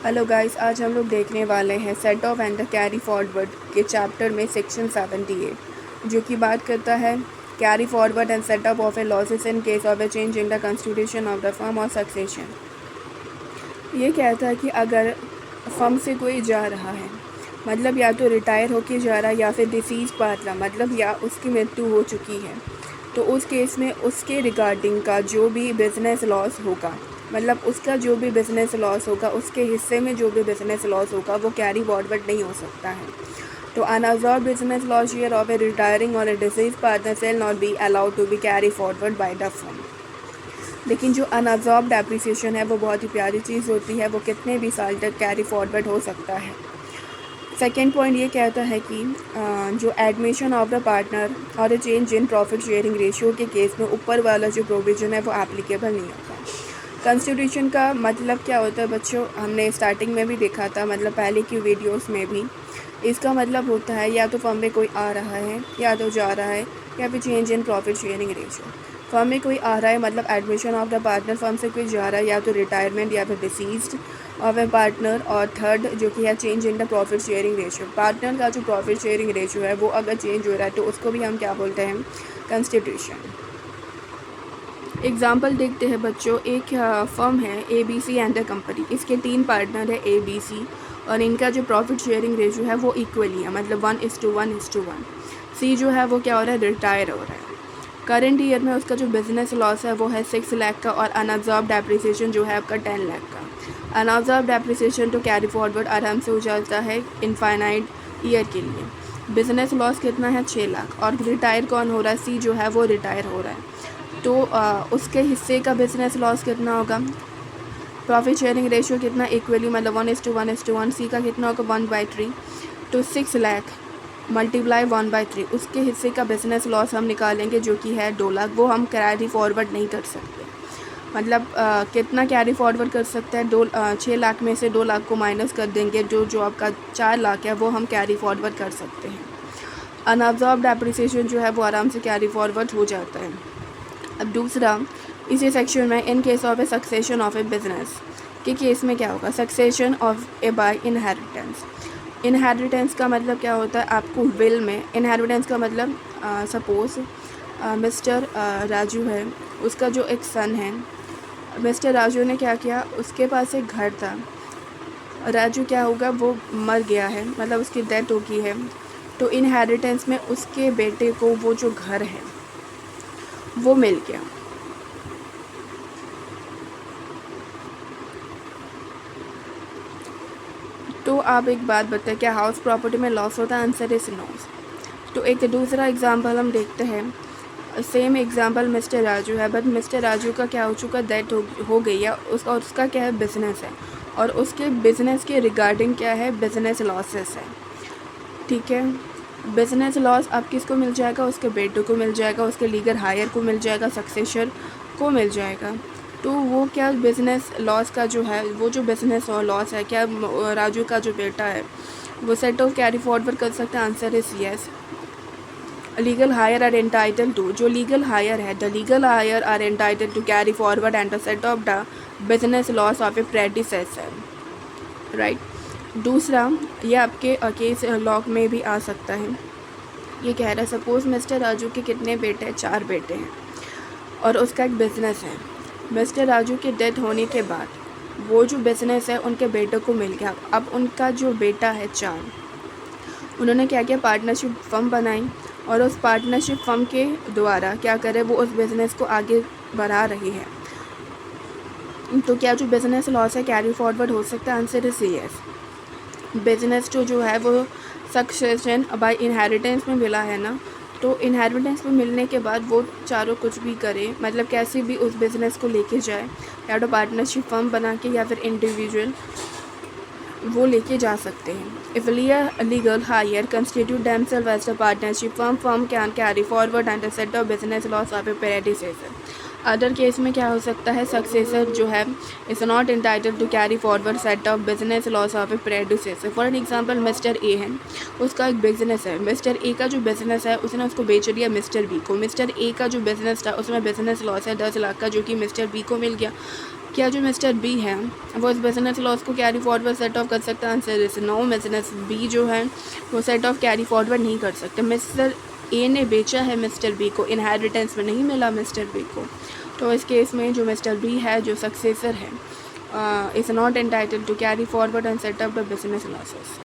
Hello guys, आज हम लोग देखने वाले हैं set of and the carry forward के चैप्टर में सेक्शन 78 जो कि बात करता है carry forward and set of A losses in case of A change in the constitution of the firm और सक्सेशन। ये कहता है कि अगर फर्म से कोई जा रहा है, मतलब या तो रिटायर होके जा रहा है या फिर डिसीज पार्टनर, मतलब या उसकी मृत्यु हो चुकी है, तो उस केस में उसके रिगार्डिंग का जो भी बिज़नेस लॉस होगा, मतलब उसका जो भी बिज़नेस लॉस होगा, उसके हिस्से में जो भी बिज़नेस लॉस होगा वो कैरी फॉरवर्ड नहीं हो सकता है। तो unabsorbed business loss share of a retiring और a deceased partner shall not be allowed to be carry forward by the firm. लेकिन जो अनअब्सॉर्ब्ड एप्रिसिएशन है वो बहुत ही प्यारी चीज़ होती है, वो कितने भी साल तक कैरी फॉरवर्ड हो सकता है। सेकेंड पॉइंट ये कहता है कि जो एडमिशन ऑफ द पार्टनर और ए change in profit sharing ratio के केस में ऊपर वाला जो प्रोविज़न है वो एप्लीकेबल नहीं होता। कॉन्स्टिट्यूशन का मतलब क्या होता है बच्चों, हमने स्टार्टिंग में भी देखा था, मतलब पहले की वीडियोस में भी। इसका मतलब होता है या तो फर्म में कोई आ रहा है या तो जा रहा है, या फिर change in profit sharing ratio. Firm में कोई आ रहा है मतलब admission of the partner, firm से कोई जा रहा है या तो रिटायरमेंट या फिर डिसीज्ड ऑफ ए पार्टनर। और थर्ड जो कि है change in the profit sharing ratio. Partner का जो प्रॉफिट शेयरिंग रेशियो है वो अगर चेंज हो रहा है तो उसको भी हम क्या बोलते हैं, कॉन्स्टिट्यूशन। एग्जाम्पल देखते हैं बच्चों, एक फर्म है ABC एंड द कंपनी। इसके 3 पार्टनर है ABC और इनका जो प्रॉफिट शेयरिंग रेशियो है वो इक्वली है, मतलब 1:1:1। C जो है वो क्या हो रहा है, रिटायर हो रहा है। करंट ईयर में उसका जो बिजनेस लॉस है वो है 6 लाख का और अनअब्जॉर्ब डेप्रिसिएशन जो है आपका 10 लाख का। अनअब्जॉर्ब डेप्रिसिएशन तो कैरी फॉरवर्ड आराम से हो जाता है इनफाइनाइट ईयर के लिए। बिजनेस लॉस कितना है, 6 लाख। और रिटायर कौन हो रहा है, C जो है वो रिटायर हो रहा है, तो उसके हिस्से का बिजनेस लॉस कितना होगा। प्रॉफिट शेयरिंग रेशियो कितना, इक्वली, मतलब 1:1:1। C का कितना होगा, 1/3। तो 6 लाख मल्टीप्लाई 1/3, उसके हिस्से का बिजनेस लॉस हम निकालेंगे जो कि है 2 लाख। वो हम कैरी फॉरवर्ड नहीं कर सकते, मतलब कितना कैरी फॉरवर्ड कर सकते हैं, 6 लाख में से 2 लाख को माइनस कर देंगे, जो आपका 4 लाख है वो हम कैरी फॉरवर्ड कर सकते हैं। अनअब्जॉर्ब्ड एप्रिसिएशन जो है वो आराम से कैरी फॉरवर्ड हो जाता है। अब दूसरा इसी सेक्शन में in case of a succession of a business के केस में क्या होगा, succession of a by inheritance. Inheritance का मतलब क्या होता है, आपको विल में इनहेरिटेंस का मतलब सपोज़ मिस्टर राजू है, उसका जो एक सन है। मिस्टर राजू ने क्या किया, उसके पास एक घर था। राजू क्या होगा, वो मर गया है, मतलब उसकी डेथ हो गई है, तो इनहेरिटेंस में उसके बेटे को वो जो घर है वो मिल गया। तो आप एक बात बताएं, क्या हाउस प्रॉपर्टी में लॉस होता है, आंसर इज नो। तो एक दूसरा एग्जांपल हम देखते हैं, सेम एग्जांपल मिस्टर राजू है, बट मिस्टर राजू का क्या हो चुका, डेथ हो गई है, उसका क्या है, बिजनेस है, और उसके बिजनेस के रिगार्डिंग क्या है, बिजनेस लॉसेस है। ठीक है, बिजनेस लॉस अब किसको मिल जाएगा, उसके बेटे को मिल जाएगा, उसके लीगल हायर को मिल जाएगा, सक्सेसर को मिल जाएगा। तो वो क्या बिज़नेस लॉस का जो है, वो जो बिज़नेस और लॉस है, क्या राजू का जो बेटा है वो सेट ऑफ कैरी फॉरवर्ड कर सकता है, answer is yes. Legal heir are entitle to, जो लीगल हायर है, the legal heir are entitle to carry forward and the set off the business loss of a predecessor, right. दूसरा, ये आपके case law में भी आ सकता है। ये कह रहा है सपोज़ मिस्टर राजू के कितने बेटे हैं, 4 बेटे हैं, और उसका एक बिज़नेस है। मिस्टर राजू के डेथ होने के बाद वो जो बिज़नेस है उनके बेटों को मिल गया। अब उनका जो बेटा है 4, उन्होंने क्या किया, पार्टनरशिप फर्म बनाई, और उस पार्टनरशिप फर्म के द्वारा क्या करे, वो उस बिज़नेस को आगे बढ़ा रही है। तो क्या जो बिज़नेस लॉस है कैरी फॉरवर्ड हो सकता है, आंसर इज यस। बिजनेस जो है वो सक्सेशन बाय इनहेरिटेंस में मिला है ना, तो इनहेरिटेंस में मिलने के बाद वो चारों कुछ भी करे, मतलब कैसे भी उस बिज़नेस को लेके जाए, या तो पार्टनरशिप फर्म बना के या फिर इंडिविजुअल वो लेके जा सकते हैं। If legal heir constitute themselves as a partnership firm can carry forward and set off business loss of a predecessor. Other case में क्या हो सकता है, सक्सेसर जो है is not entitled to carry forward set off business loss of a predecessor. For example mister A है, उसका एक बिजनेस है, मिस्टर ए का जो बिजनेस है उसने उसको बेच दिया मिस्टर बी को। मिस्टर ए का जो बिजनेस था उसमें बिजनेस लॉस है 10 लाख का, जो कि मिस्टर बी को मिल गया। क्या जो मिस्टर बी है वो इस बिजनेस लॉस को कैरी फॉरवर्ड सेट ऑफ कर सकता है? Answer is no. Business B जो है वो सेट ऑफ कैरी फॉरवर्ड नहीं कर सकते। मिस्टर ए ने बेचा है मिस्टर बी को, इनहेरिटेंस में नहीं मिला मिस्टर बी को। तो इस केस में जो मिस्टर बी है, जो सक्सेसर है, is not entitled to carry forward and set up the business losses.